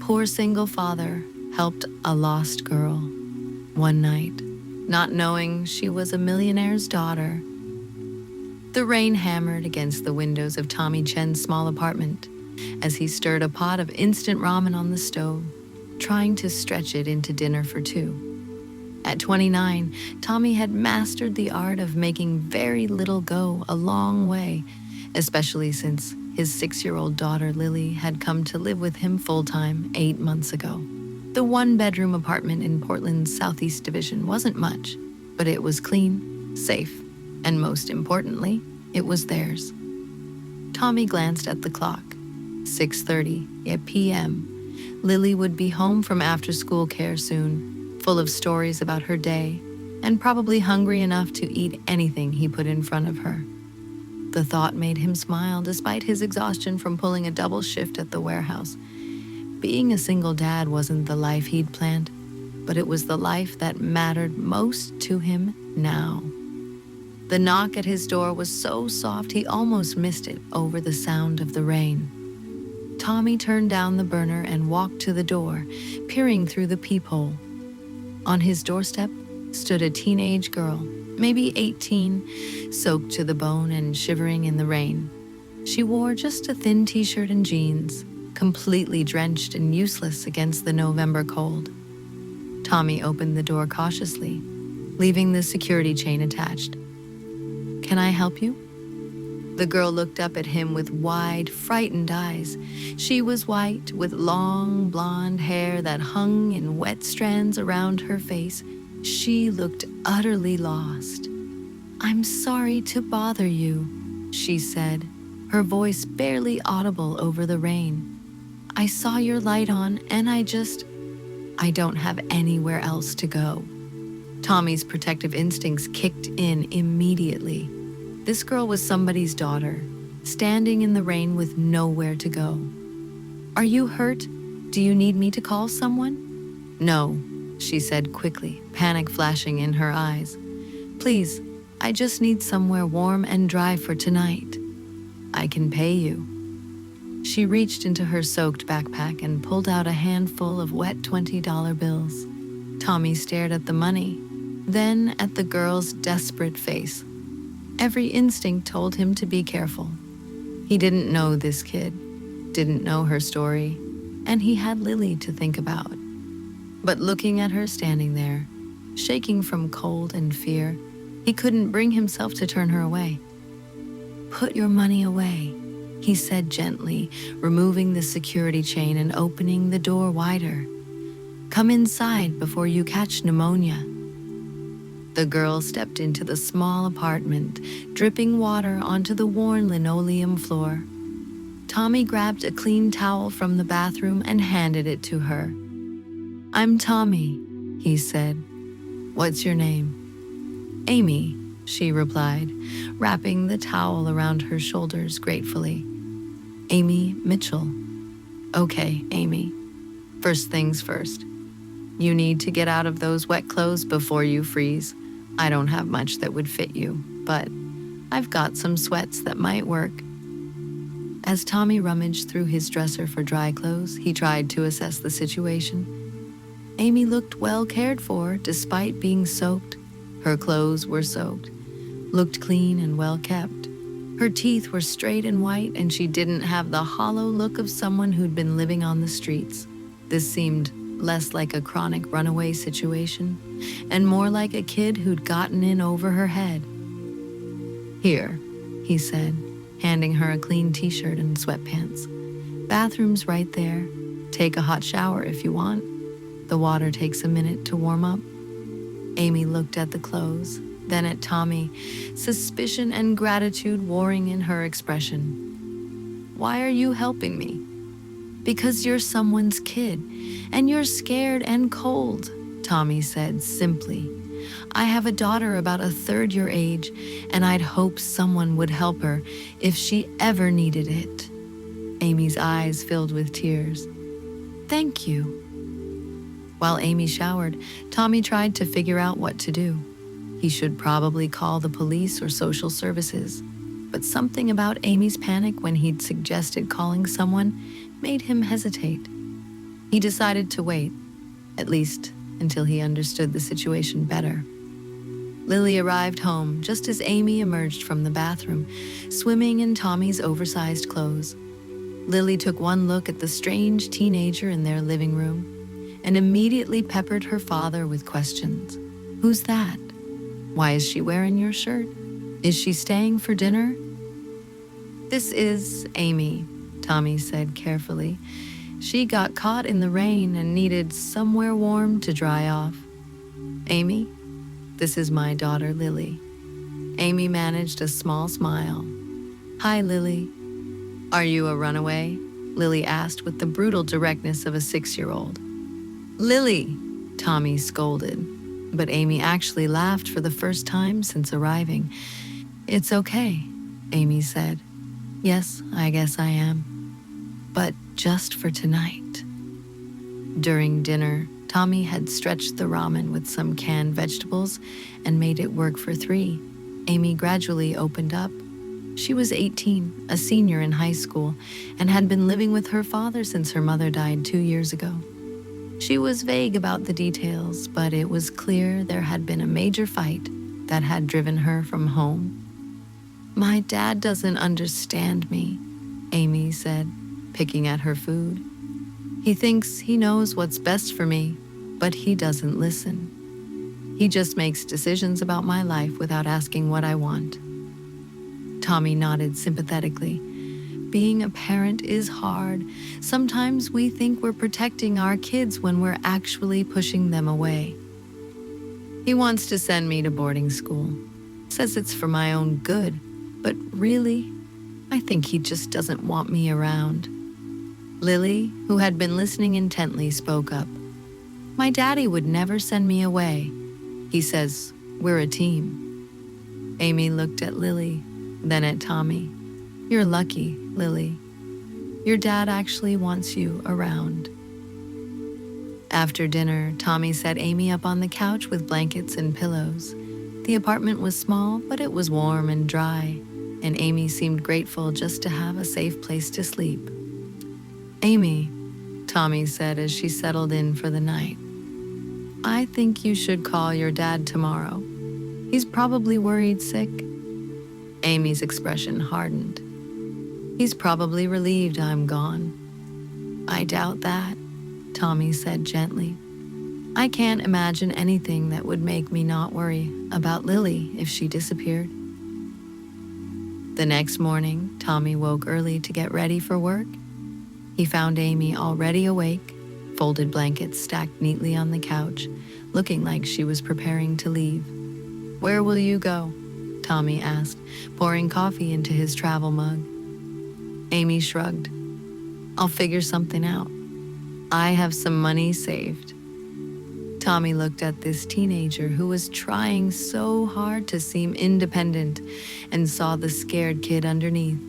poor single father helped a lost girl one night, not knowing she was a millionaire's daughter. The rain hammered against the windows of Tommy Chen's small apartment as he stirred a pot of instant ramen on the stove, trying to stretch it into dinner for two. At 29, Tommy had mastered the art of making very little go a long way, especially since his 6-year-old daughter Lily had come to live with him full-time 8 months ago. The one-bedroom apartment in Portland's Southeast Division wasn't much, but it was clean, safe, and most importantly, it was theirs. Tommy glanced at the clock. 6:30 p.m. Lily would be home from after-school care soon, full of stories about her day, and probably hungry enough to eat anything he put in front of her. The thought made him smile despite his exhaustion from pulling a double shift at the warehouse. Being a single dad wasn't the life he'd planned, but it was the life that mattered most to him now. The knock at his door was so soft he almost missed it over the sound of the rain. Tommy turned down the burner and walked to the door, peering through the peephole. On his doorstep stood a teenage girl, maybe 18, soaked to the bone and shivering in the rain. She wore just a thin t-shirt and jeans, completely drenched and useless against the November cold. Tommy opened the door cautiously, leaving the security chain attached. "Can I help you?" The girl looked up at him with wide, frightened eyes. She was white, with long, blonde hair that hung in wet strands around her face. She looked utterly lost. "I'm sorry to bother you," she said, her voice barely audible over the rain. "I saw your light on, and I don't have anywhere else to go." Tommy's protective instincts kicked in immediately. This girl was somebody's daughter, standing in the rain with nowhere to go. "Are you hurt? Do you need me to call someone?" "No," she said quickly, panic flashing in her eyes. "Please, I just need somewhere warm and dry for tonight. I can pay you." She reached into her soaked backpack and pulled out a handful of wet $20 bills. Tommy stared at the money, then at the girl's desperate face. Every instinct told him to be careful. He didn't know this kid, didn't know her story, and he had Lily to think about. But looking at her standing there, shaking from cold and fear, he couldn't bring himself to turn her away. "Put your money away," he said gently, removing the security chain and opening the door wider. "Come inside before you catch pneumonia." The girl stepped into the small apartment, dripping water onto the worn linoleum floor. Tommy grabbed a clean towel from the bathroom and handed it to her. "I'm Tommy," he said. "What's your name?" "Amy," she replied, wrapping the towel around her shoulders gratefully. "Amy Mitchell." "Okay, Amy. First things first. You need to get out of those wet clothes before you freeze. I don't have much that would fit you, but I've got some sweats that might work." As Tommy rummaged through his dresser for dry clothes, he tried to assess the situation. Amy looked well cared for despite being soaked. Her clothes were soaked, looked clean and well kept. Her teeth were straight and white, and she didn't have the hollow look of someone who'd been living on the streets. This seemed less like a chronic runaway situation, and more like a kid who'd gotten in over her head. "Here," he said, handing her a clean t-shirt and sweatpants. "Bathroom's right there. Take a hot shower if you want. The water takes a minute to warm up." Amy looked at the clothes, then at Tommy, suspicion and gratitude warring in her expression. "Why are you helping me?" "Because you're someone's kid, and you're scared and cold," Tommy said simply. "I have a daughter about a third your age, and I'd hope someone would help her if she ever needed it." Amy's eyes filled with tears. "Thank you." While Amy showered, Tommy tried to figure out what to do. He should probably call the police or social services, but something about Amy's panic when he'd suggested calling someone made him hesitate. He decided to wait, at least until he understood the situation better. Lily arrived home just as Amy emerged from the bathroom, swimming in Tommy's oversized clothes. Lily took one look at the strange teenager in their living room and immediately peppered her father with questions. "Who's that? Why is she wearing your shirt? Is she staying for dinner?" "This is Amy," Tommy said carefully. "She got caught in the rain and needed somewhere warm to dry off." "Amy, this is my daughter Lily." Amy managed a small smile. "Hi, Lily." "Are you a runaway?" Lily asked with the brutal directness of a 6-year-old. "Lily," Tommy scolded, but Amy actually laughed for the first time since arriving. "It's okay," Amy said. "Yes, I guess I am. But just for tonight." During dinner, Tommy had stretched the ramen with some canned vegetables and made it work for 3. Amy gradually opened up. She was 18, a senior in high school, and had been living with her father since her mother died 2 years ago. She was vague about the details, but it was clear there had been a major fight that had driven her from home. "My dad doesn't understand me," Amy said, picking at her food. "He thinks he knows what's best for me, but he doesn't listen. He just makes decisions about my life without asking what I want." Tommy nodded sympathetically. Being a parent is hard. Sometimes we think we're protecting our kids when we're actually pushing them away. "He wants to send me to boarding school. Says it's for my own good, but really, I think he just doesn't want me around." Lily, who had been listening intently, spoke up. "My daddy would never send me away. He says we're a team." Amy looked at Lily, then at Tommy. "You're lucky, Lily. Your dad actually wants you around." After dinner, Tommy set Amy up on the couch with blankets and pillows. The apartment was small, but it was warm and dry, and Amy seemed grateful just to have a safe place to sleep. "Amy," Tommy said as she settled in for the night, "I think you should call your dad tomorrow. He's probably worried sick." Amy's expression hardened. "He's probably relieved I'm gone." "I doubt that," Tommy said gently. "I can't imagine anything that would make me not worry about Lily if she disappeared." The next morning, Tommy woke early to get ready for work. He found Amy already awake, folded blankets stacked neatly on the couch, looking like she was preparing to leave. "Where will you go?" Tommy asked, pouring coffee into his travel mug. Amy shrugged. "I'll figure something out. I have some money saved." Tommy looked at this teenager who was trying so hard to seem independent and saw the scared kid underneath.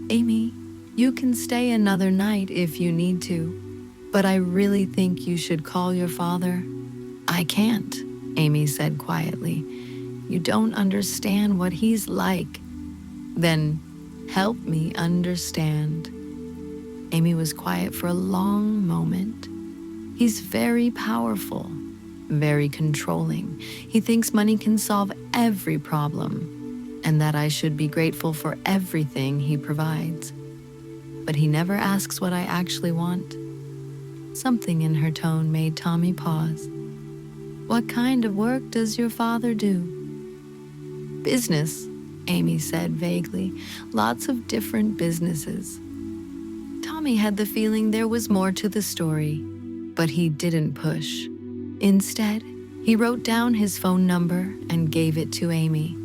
"Amy, you can stay another night if you need to, but I really think you should call your father." "I can't," Amy said quietly. "You don't understand what he's like." "Then help me understand." Amy was quiet for a long moment. "He's very powerful, very controlling. He thinks money can solve every problem, and that I should be grateful for everything he provides. But he never asks what I actually want." Something in her tone made Tommy pause. "What kind of work does your father do?" "Business," Amy said vaguely. "Lots of different businesses." Tommy had the feeling there was more to the story, but he didn't push. Instead, he wrote down his phone number and gave it to Amy.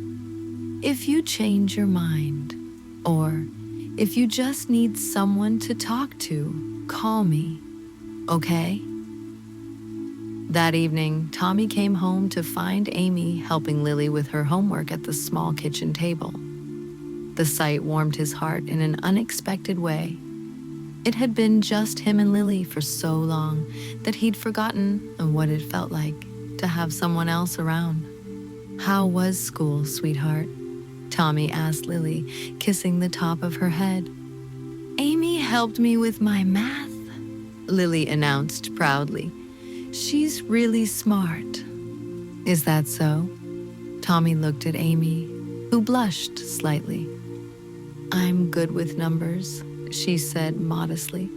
"If you change your mind, or if you just need someone to talk to, call me, okay?" That evening, Tommy came home to find Amy helping Lily with her homework at the small kitchen table. The sight warmed his heart in an unexpected way. It had been just him and Lily for so long that he'd forgotten what it felt like to have someone else around. "How was school, sweetheart?" Tommy asked Lily, kissing the top of her head. "Amy helped me with my math," Lily announced proudly. "She's really smart." "Is that so?" Tommy looked at Amy, who blushed slightly. "I'm good with numbers," she said modestly.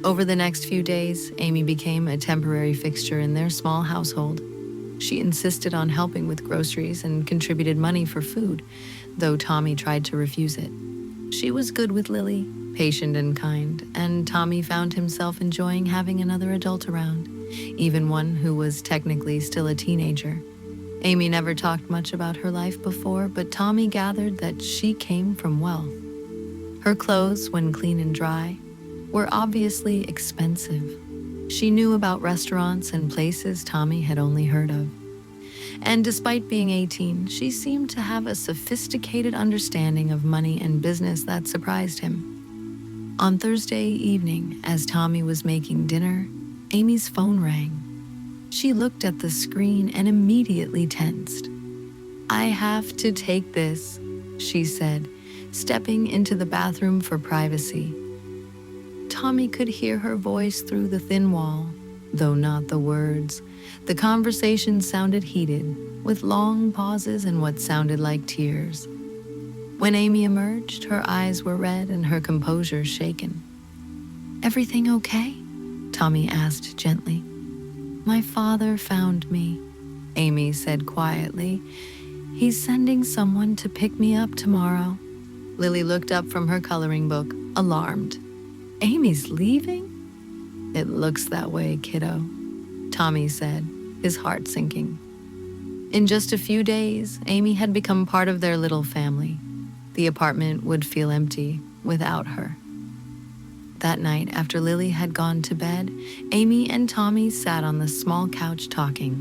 Over the next few days, Amy became a temporary fixture in their small household. She insisted on helping with groceries and contributed money for food, though Tommy tried to refuse it. She was good with Lily, patient and kind, and Tommy found himself enjoying having another adult around, even one who was technically still a teenager. Amy never talked much about her life before, but Tommy gathered that she came from wealth. Her clothes, when clean and dry, were obviously expensive. She knew about restaurants and places Tommy had only heard of. And despite being 18, she seemed to have a sophisticated understanding of money and business that surprised him. On Thursday evening, as Tommy was making dinner, Amy's phone rang. She looked at the screen and immediately tensed. "I have to take this," she said, stepping into the bathroom for privacy. Tommy could hear her voice through the thin wall, though not the words. The conversation sounded heated, with long pauses and what sounded like tears. When Amy emerged, her eyes were red and her composure shaken. "Everything okay?" Tommy asked gently. "My father found me," Amy said quietly. "He's sending someone to pick me up tomorrow." Lily looked up from her coloring book, alarmed. "Amy's leaving?" "It looks that way, kiddo," Tommy said, his heart sinking. In just a few days, Amy had become part of their little family. The apartment would feel empty without her. That night, after Lily had gone to bed, Amy and Tommy sat on the small couch talking.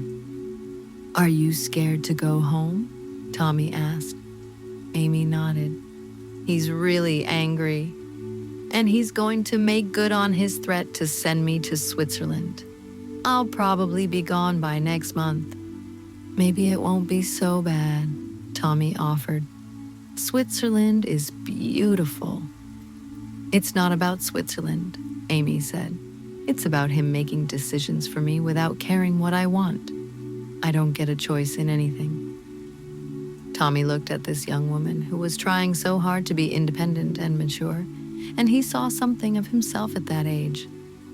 "Are you scared to go home?" Tommy asked. Amy nodded. "He's really angry. And he's going to make good on his threat to send me to Switzerland. I'll probably be gone by next month." "Maybe it won't be so bad," Tommy offered. "Switzerland is beautiful." "It's not about Switzerland," Amy said. "It's about him making decisions for me without caring what I want. I don't get a choice in anything." Tommy looked at this young woman who was trying so hard to be independent and mature, and he saw something of himself at that age,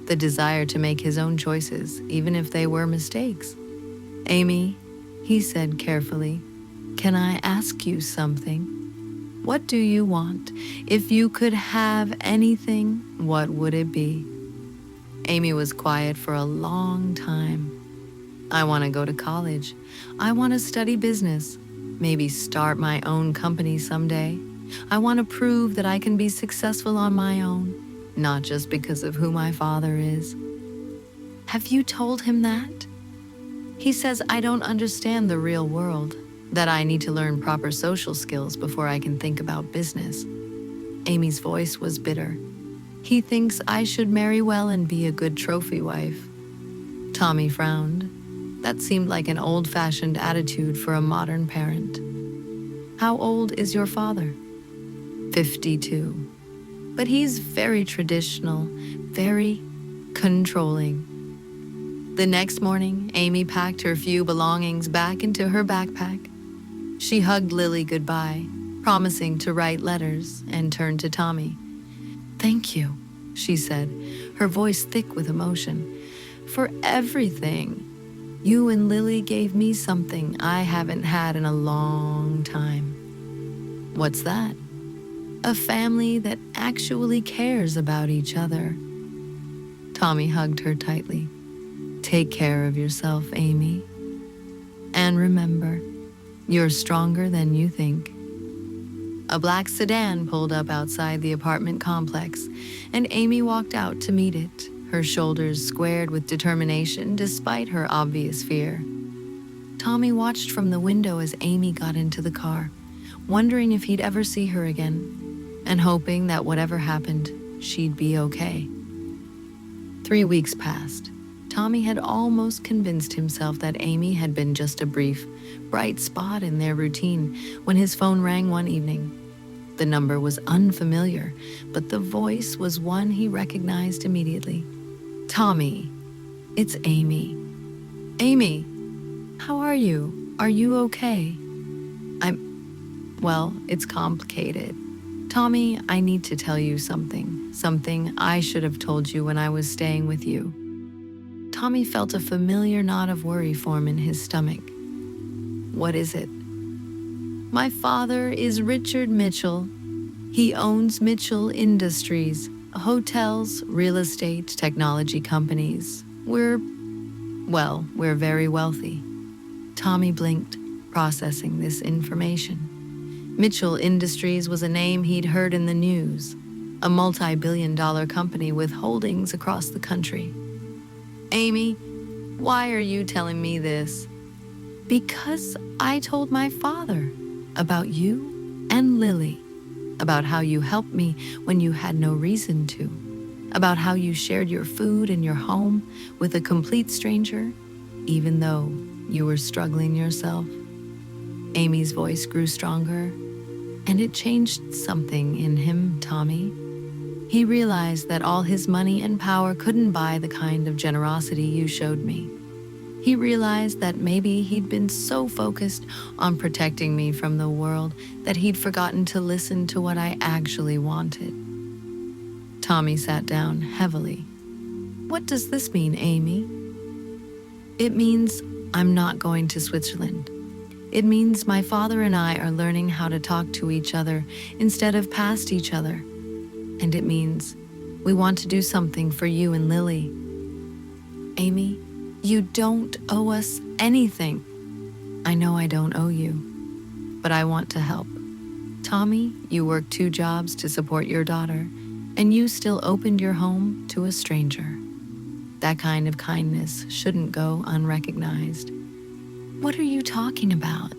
the desire to make his own choices, even if they were mistakes. "Amy," he said carefully, "can I ask you something? What do you want? If you could have anything, what would it be?" Amy was quiet for a long time. "I want to go to college. I want to study business, maybe start my own company someday. I want to prove that I can be successful on my own, not just because of who my father is." "Have you told him that?" "He says I don't understand the real world, that I need to learn proper social skills before I can think about business." Amy's voice was bitter. "He thinks I should marry well and be a good trophy wife." Tommy frowned. That seemed like an old-fashioned attitude for a modern parent. "How old is your father?" 52. But he's very traditional, very controlling. The next morning, Amy packed her few belongings back into her backpack. She hugged Lily goodbye, promising to write letters, and turned to Tommy. "Thank you," she said, her voice thick with emotion, "for everything. You and Lily gave me something I haven't had in a long time." "What's that?" "A family that actually cares about each other." Tommy hugged her tightly. "Take care of yourself, Amy. And remember, you're stronger than you think." A black sedan pulled up outside the apartment complex, and Amy walked out to meet it, her shoulders squared with determination despite her obvious fear. Tommy watched from the window as Amy got into the car, wondering if he'd ever see her again, and hoping that whatever happened, she'd be okay. 3 weeks passed. Tommy had almost convinced himself that Amy had been just a brief, bright spot in their routine when his phone rang one evening. The number was unfamiliar, but the voice was one he recognized immediately. Tommy, it's Amy. Amy, how are you? Are you okay? Well, it's complicated. Tommy, I need to tell you something. Something I should have told you when I was staying with you. Tommy felt a familiar knot of worry form in his stomach. What is it? My father is Richard Mitchell. He owns Mitchell Industries, hotels, real estate, technology companies. We're very wealthy. Tommy blinked, processing this information. Mitchell Industries was a name he'd heard in the news, a multi-billion-dollar company with holdings across the country. Amy, why are you telling me this? Because I told my father about you and Lily, about how you helped me when you had no reason to, about how you shared your food and your home with a complete stranger, even though you were struggling yourself. Amy's voice grew stronger, and it changed something in him, Tommy. He realized that all his money and power couldn't buy the kind of generosity you showed me. He realized that maybe he'd been so focused on protecting me from the world that he'd forgotten to listen to what I actually wanted. Tommy sat down heavily. What does this mean, Amy? It means I'm not going to Switzerland. It means my father and I are learning how to talk to each other instead of past each other. And it means we want to do something for you and Lily. Amy, you don't owe us anything. I know I don't owe you, but I want to help. Tommy, you worked 2 jobs to support your daughter, and you still opened your home to a stranger. That kind of kindness shouldn't go unrecognized. What are you talking about?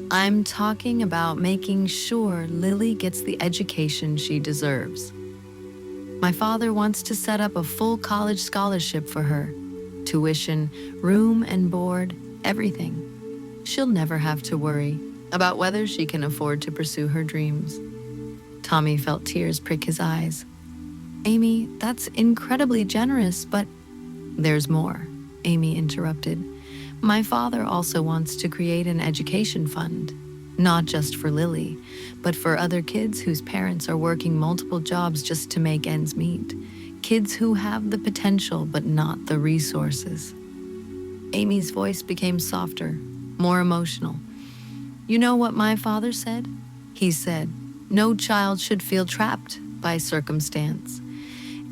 I'm talking about making sure Lily gets the education she deserves. My father wants to set up a full college scholarship for her. Tuition, room and board, everything. She'll never have to worry about whether she can afford to pursue her dreams. Tommy felt tears prick his eyes. Amy, that's incredibly generous, but there's more, Amy interrupted. My father also wants to create an education fund, not just for Lily, but for other kids whose parents are working multiple jobs just to make ends meet. Kids who have the potential but not the resources. Amy's voice became softer, more emotional. You know what my father said? He said, no child should feel trapped by circumstance.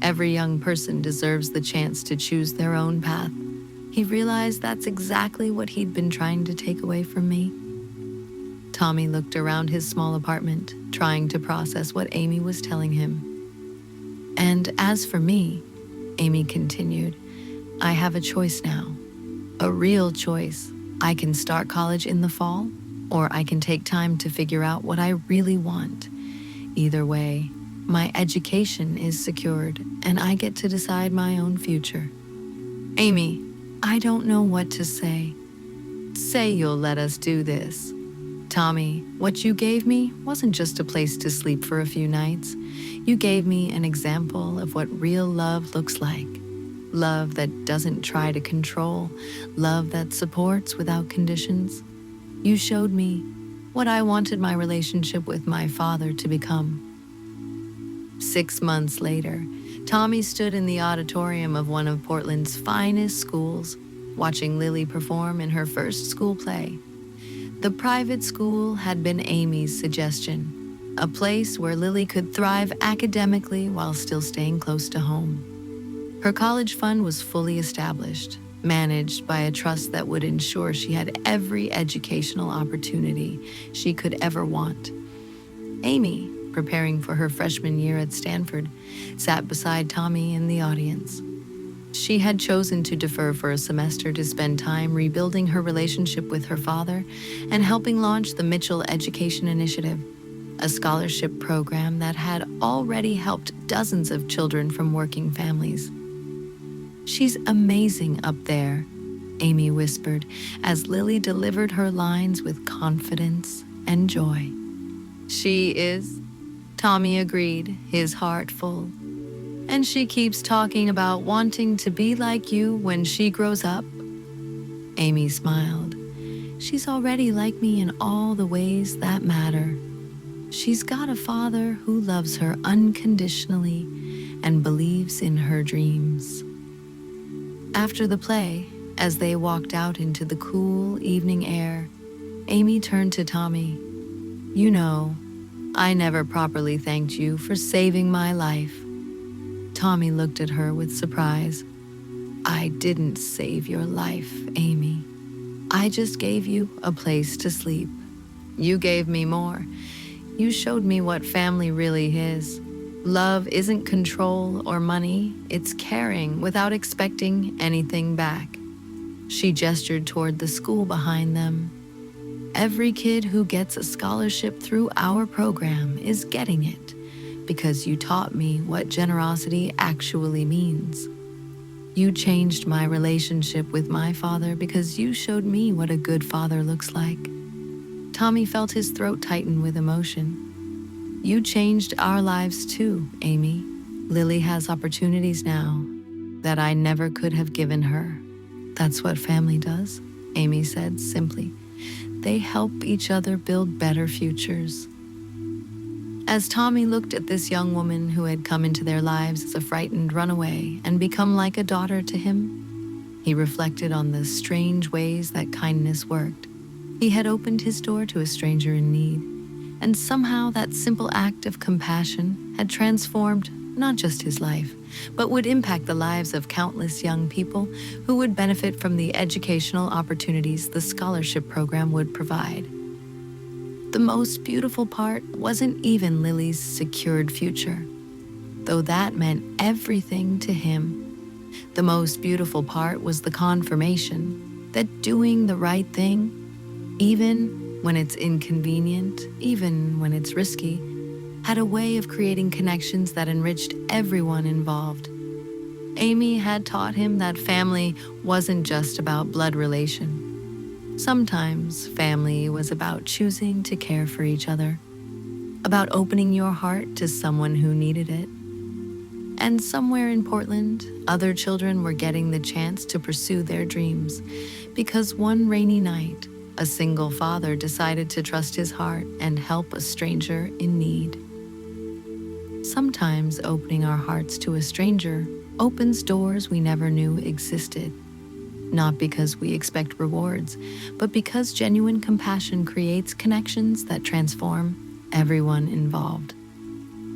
Every young person deserves the chance to choose their own path. He realized that's exactly what he'd been trying to take away from me. Tommy looked around his small apartment, trying to process what Amy was telling him. And as for me, Amy continued, I have a choice now. A real choice. I can start college in the fall, or I can take time to figure out what I really want. Either way, my education is secured, and I get to decide my own future. Amy, I don't know what to say. Say you'll let us do this. Tommy, what you gave me wasn't just a place to sleep for a few nights. You gave me an example of what real love looks like. Love that doesn't try to control, love that supports without conditions. You showed me what I wanted my relationship with my father to become. 6 months later, Tommy stood in the auditorium of one of Portland's finest schools, watching Lily perform in her first school play. The private school had been Amy's suggestion, a place where Lily could thrive academically while still staying close to home. Her college fund was fully established, managed by a trust that would ensure she had every educational opportunity she could ever want. Amy, preparing for her freshman year at Stanford, sat beside Tommy in the audience. She had chosen to defer for a semester to spend time rebuilding her relationship with her father and helping launch the Mitchell Education Initiative, a scholarship program that had already helped dozens of children from working families. She's amazing up there, Amy whispered as Lily delivered her lines with confidence and joy. She is, Tommy agreed, his heart full. And she keeps talking about wanting to be like you when she grows up? Amy smiled. She's already like me in all the ways that matter. She's got a father who loves her unconditionally and believes in her dreams. After the play, as they walked out into the cool evening air, Amy turned to Tommy. You know, I never properly thanked you for saving my life. Tommy looked at her with surprise. I didn't save your life, Amy. I just gave you a place to sleep. You gave me more. You showed me what family really is. Love isn't control or money, it's caring without expecting anything back. She gestured toward the school behind them. Every kid who gets a scholarship through our program is getting it because you taught me what generosity actually means. You changed my relationship with my father because you showed me what a good father looks like. Tommy felt his throat tighten with emotion. You changed our lives too, Amy. Lily has opportunities now that I never could have given her. That's what family does, Amy said simply. They help each other build better futures. As Tommy looked at this young woman who had come into their lives as a frightened runaway and become like a daughter to him, he reflected on the strange ways that kindness worked. He had opened his door to a stranger in need, and somehow that simple act of compassion had transformed not just his life, but would impact the lives of countless young people who would benefit from the educational opportunities the scholarship program would provide. The most beautiful part wasn't even Lily's secured future, though that meant everything to him. The most beautiful part was the confirmation that doing the right thing, even when it's inconvenient, even when it's risky, had a way of creating connections that enriched everyone involved. Amy had taught him that family wasn't just about blood relation. Sometimes family was about choosing to care for each other, about opening your heart to someone who needed it. And somewhere in Portland, other children were getting the chance to pursue their dreams because one rainy night, a single father decided to trust his heart and help a stranger in need. Sometimes opening our hearts to a stranger opens doors we never knew existed, not because we expect rewards, but because genuine compassion creates connections that transform everyone involved.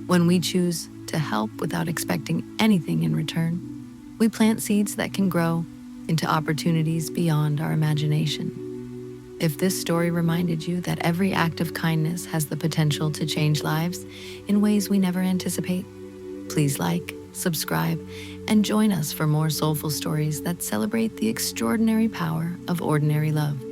When we choose to help without expecting anything in return, we plant seeds that can grow into opportunities beyond our imagination. If this story reminded you that every act of kindness has the potential to change lives in ways we never anticipate, please like, subscribe, and join us for more soulful stories that celebrate the extraordinary power of ordinary love.